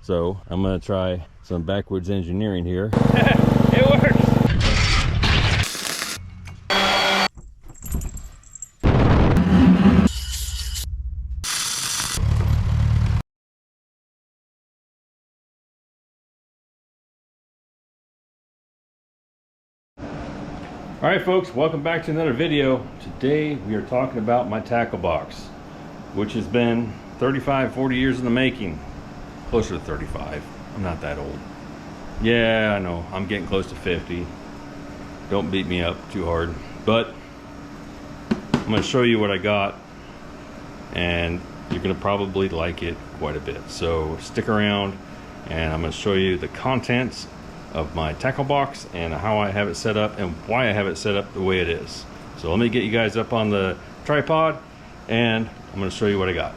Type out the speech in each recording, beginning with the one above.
So I'm gonna try some backwoods engineering here. It works. All right, folks, welcome back to another video. Today we are talking about my tackle box, which has been 35, 40 years in the making. Closer to 35. I'm not that old. Yeah, I know, I'm getting close to 50. Don't beat me up too hard. But I'm gonna show you what I got, and you're gonna probably like it quite a bit. So stick around, and I'm gonna show you the contents of my tackle box and how I have it set up and why I have it set up the way it is. So let me get you guys up on the tripod, and I'm going to show you what I got.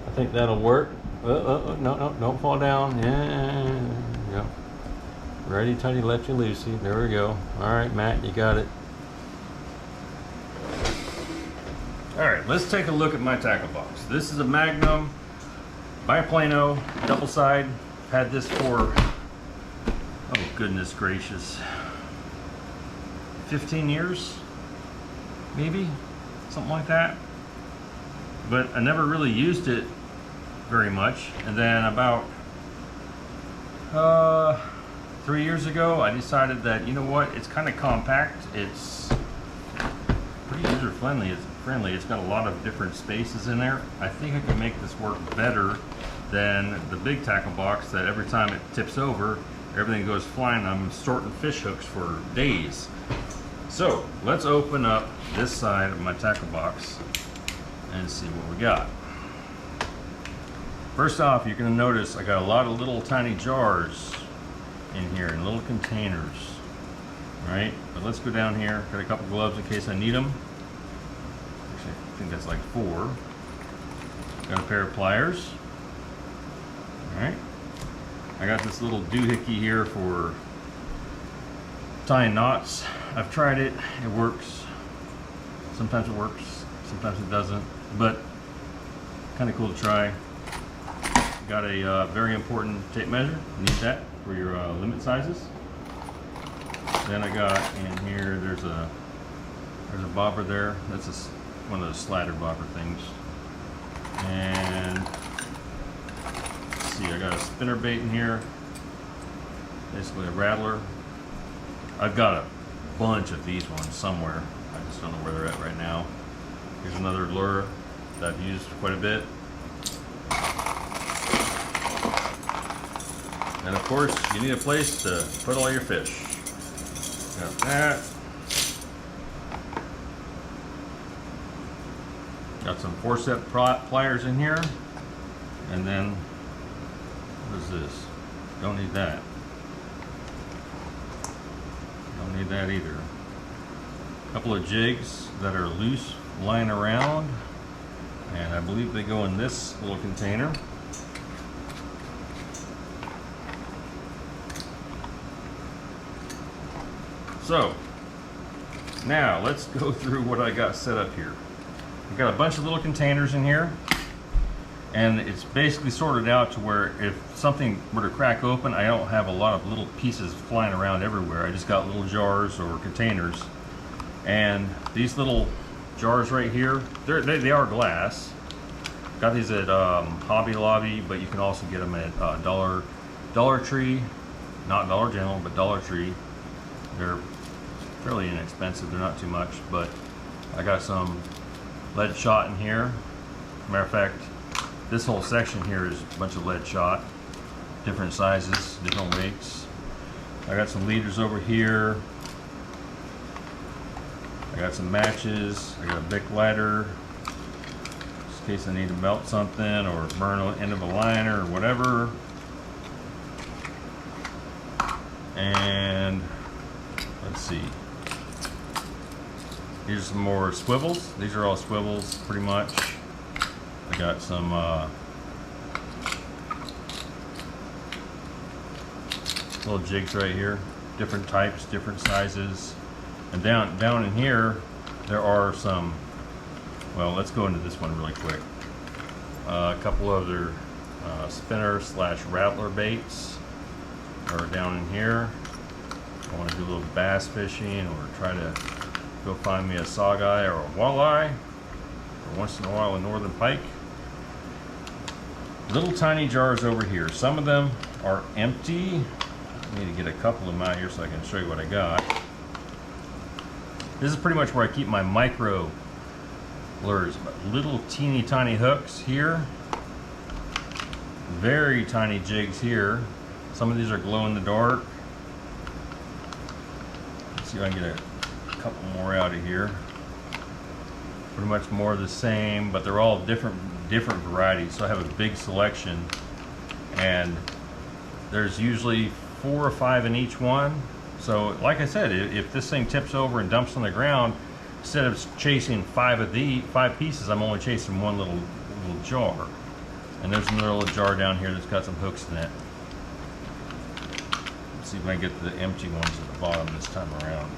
I think that'll work. No, don't fall down. Yeah. Righty tighty, lefty loosey. There we go. All right, Matt, you got it. All right, let's take a look at my tackle box. This is a Magnum biplano double side. Had this for, oh goodness gracious, 15 years, maybe, something like that. But I never really used it very much. And then about 3 years ago, I decided that, you know what, it's kind of compact. It's pretty user friendly. It's got a lot of different spaces in there. I think I can make this work better than the big tackle box that every time it tips over, everything goes flying. I'm sorting fish hooks for days. So let's open up this side of my tackle box and see what we got. First off, you're gonna notice I got a lot of little tiny jars in here in little containers. All right, but let's go down here. Got a couple gloves in case I need them. Actually, I think that's like 4. Got a pair of pliers. All right, I got this little doohickey here for tying knots. I've tried it, it works. Sometimes it works, sometimes it doesn't, but kind of cool to try. Got a very important tape measure. Need that for your limit sizes. Then I got in here, there's a bobber there. That's one of those slider bobber things. And let's see, I got a spinner bait in here, basically a rattler. I've got a bunch of these ones somewhere. I just don't know where they're at right now. Here's another lure that I've used quite a bit. And of course, you need a place to put all your fish. Got that. Got some forceps pliers in here. And then, what is this? Don't need that. Don't need that either. A couple of jigs that are loose lying around. And I believe they go in this little container. So, now let's go through what I got set up here. I've got a bunch of little containers in here, and it's basically sorted out to where if something were to crack open, I don't have a lot of little pieces flying around everywhere. I just got little jars or containers. And these little jars right here, they are glass. Got these at Hobby Lobby, but you can also get them at Dollar Tree, not Dollar General, but Dollar Tree. They're fairly inexpensive, they're not too much, but I got some lead shot in here. Matter of fact, this whole section here is a bunch of lead shot, different sizes, different weights. I got some leaders over here. I got some matches. I got a Bic lighter, just in case I need to melt something or burn the end of a liner or whatever. And let's see. Here's some more swivels. These are all swivels, pretty much. I got some Little jigs right here, different types, different sizes. And down in here, there are some, well, let's go into this one really quick. A couple other spinner slash rattler baits are down in here. I want to do a little bass fishing or try to go find me a saugeye or a walleye, or once in a while a northern pike. Little tiny jars over here. Some of them are empty. I need to get a couple of them out here so I can show you what I got. This is pretty much where I keep my micro lures. Little teeny tiny hooks here. Very tiny jigs here. Some of these are glow in the dark. Let's see if I can get a couple more out of here. Pretty much more of the same, but they're all different varieties. So I have a big selection, and there's usually 4 or 5 in each one. So like I said, if this thing tips over and dumps on the ground, instead of chasing 5 pieces, I'm only chasing one little jar. And there's another little jar down here that's got some hooks in it. Let's see if I can get the empty ones at the bottom this time around.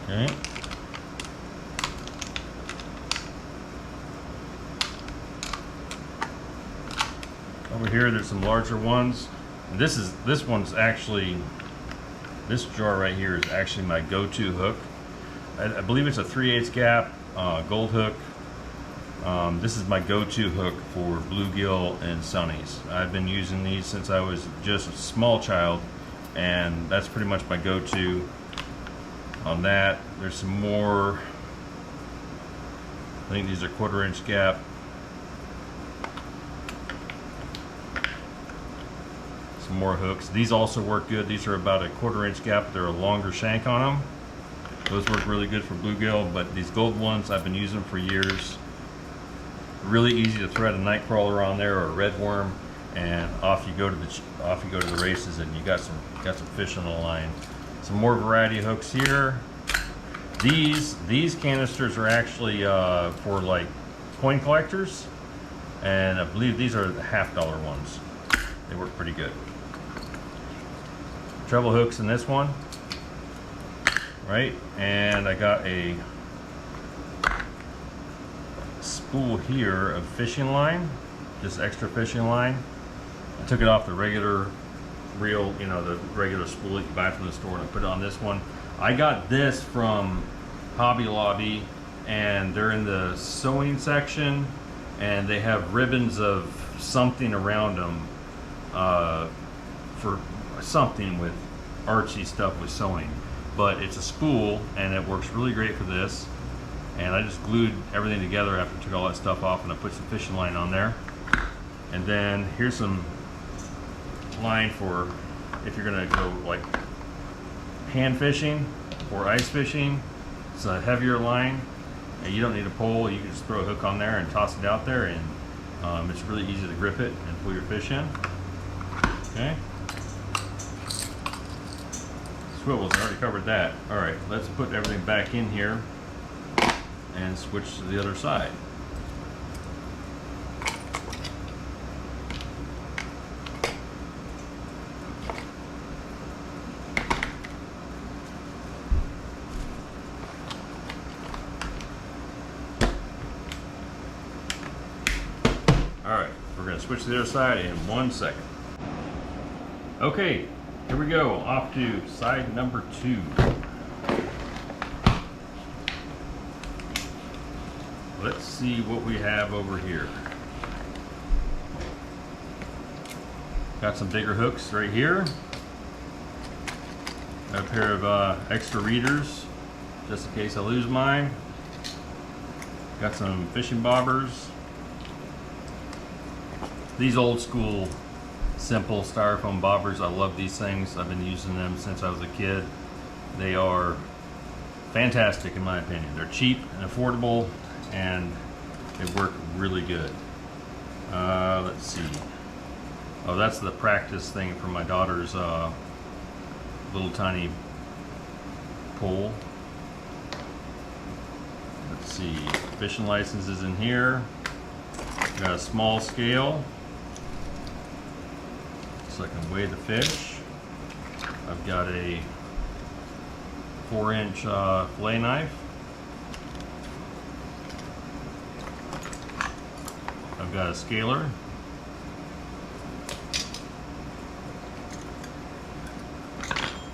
Okay. Over here, there's some larger ones. And this jar right here is actually my go-to hook. I believe it's a 3/8 gap gold hook. This is my go-to hook for bluegill and sunnies. I've been using these since I was just a small child, and that's pretty much my go-to on that. There's some more. I think these are 1/4 inch gap. Some more hooks. These also work good. These are about a 1/4 inch gap. They're a longer shank on them. Those work really good for bluegill, but these gold ones I've been using for years. Really easy to thread a night crawler on there or a red worm, and off you go to the races, and you got some fish on the line. Some more variety hooks here. These canisters are actually for like coin collectors, and I believe these are the $1/2 ones. They work pretty good. Treble hooks in this one, right? And I got a spool here of fishing line, just extra fishing line. I took it off the regular reel, you know, the regular spool that you buy from the store, and I put it on this one. I got this from Hobby Lobby, and they're in the sewing section, and they have ribbons of something around them for something with artsy stuff with sewing. But it's a spool, and it works really great for this. And I just glued everything together after I took all that stuff off, and I put some fishing line on there. And then here's some line for if you're gonna go like hand fishing or ice fishing. It's a heavier line, and you don't need a pole. You can just throw a hook on there and toss it out there, and it's really easy to grip it and pull your fish in. Okay. Swivels, I already covered that. All right, let's put everything back in here and switch to the other side. All right, we're gonna switch to the other side in 1 second. Okay, here we go, off to side number 2. Let's see what we have over here. Got some bigger hooks right here. Got a pair of extra readers, just in case I lose mine. Got some fishing bobbers. These old school simple styrofoam bobbers, I love these things. I've been using them since I was a kid. They are fantastic in my opinion. They're cheap and affordable, and they work really good. Let's see. Oh, that's the practice thing for my daughter's little tiny pole. Let's see. fishing license is in here. Got a small scale so I can weigh the fish. I've got a 4-inch fillet knife. I've got a scaler.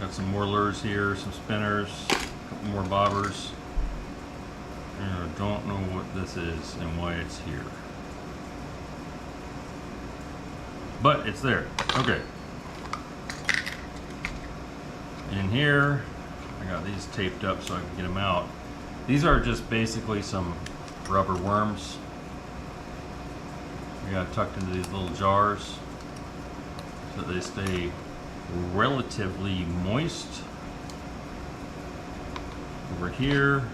Got some more lures here, some spinners, a couple more bobbers. And I don't know what this is and why it's here. But it's there. Okay. In here, I got these taped up so I can get them out. These are just basically some rubber worms. I got tucked into these little jars so they stay relatively moist. Over here,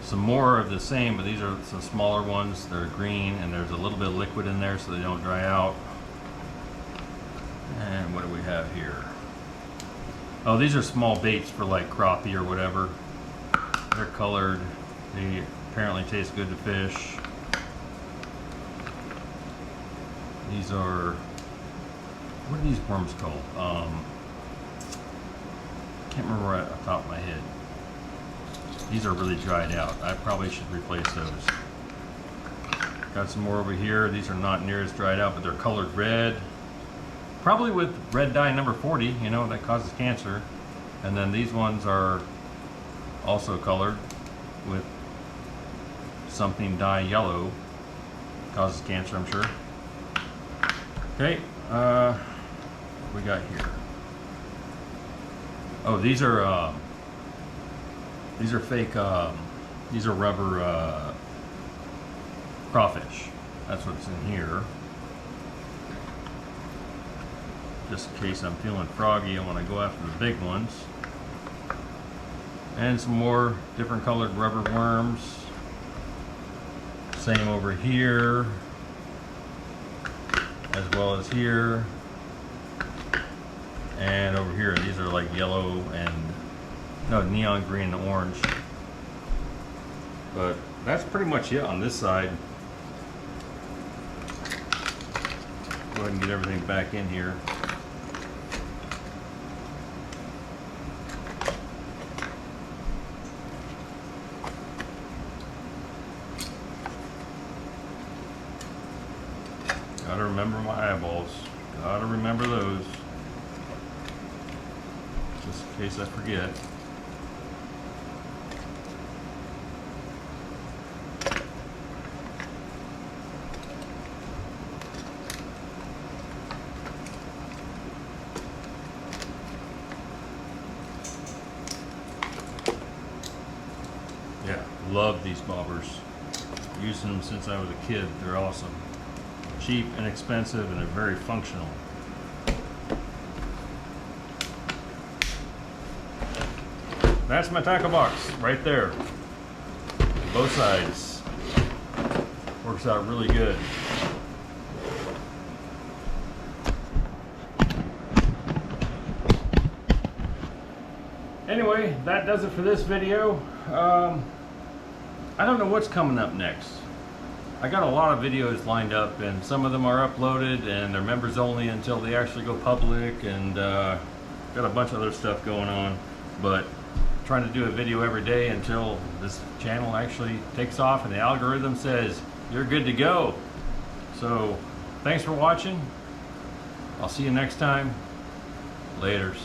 some more of the same, but these are some smaller ones. They're green and there's a little bit of liquid in there so they don't dry out. And what do we have here? Oh, these are small baits for like crappie or whatever. They're colored. They apparently taste good to fish. These are, what are these worms called? Can't remember right off the top of my head. These are really dried out. I probably should replace those. Got some more over here. These are not near as dried out, but they're colored red. Probably with red dye number 40, you know, that causes cancer. And then these ones are also colored with something dye yellow. Causes cancer, I'm sure. Okay, what we got here? Oh, these are fake, these are rubber crawfish. That's what's in here. Just in case I'm feeling froggy, I want to go after the big ones. And some more different colored rubber worms. Same over here, as well as here. And over here, these are like yellow and, no, neon green and orange. But that's pretty much it on this side. Go ahead and get everything back in here. Gotta remember my eyeballs. Gotta remember those. Just in case I forget. Yeah, love these bobbers. Using them since I was a kid. They're awesome. Cheap, inexpensive, and they're very functional. That's my tackle box right there. Both sides. Works out really good. Anyway, that does it for this video. I don't know what's coming up next. I got a lot of videos lined up, and some of them are uploaded and they're members only until they actually go public, and got a bunch of other stuff going on, but trying to do a video every day until this channel actually takes off and the algorithm says you're good to go. So thanks for watching. I'll see you next time. Laters.